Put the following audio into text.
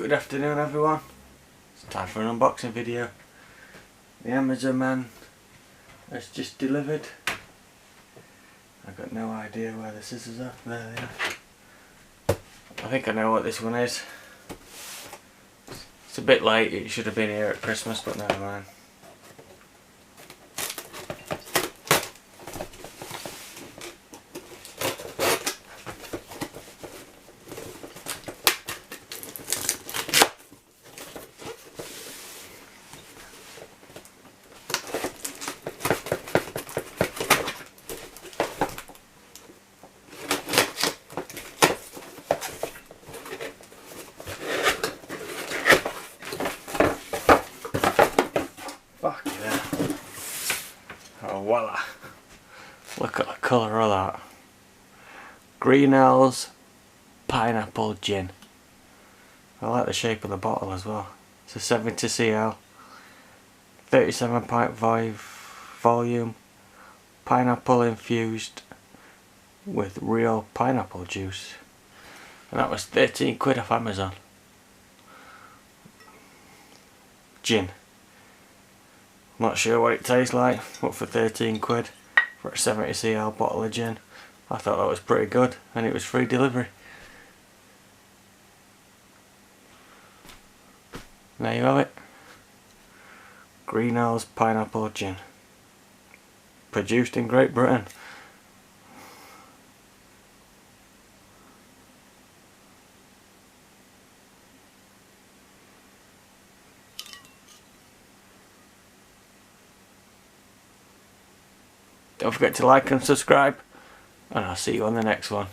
Good afternoon everyone, it's time for an unboxing video. The Amazon man has just delivered. I've got no idea where the scissors are. There they are. I think I know what this one is. It's a bit late, it should have been here at Christmas, but never mind. Fuck yeah. Oh voila. Look at the colour of that. Greenall's pineapple gin. I like the shape of the bottle as well. It's a 70cl, 37.5 volume, pineapple infused with real pineapple juice. And that was 13 quid off Amazon. Gin. Not sure what it tastes like, but for 13 quid for a 70cl bottle of gin, I thought that was pretty good, and it was free delivery. There you have it. Greenall's pineapple gin. Produced in Great Britain. Don't forget to like and subscribe, and I'll see you on the next one.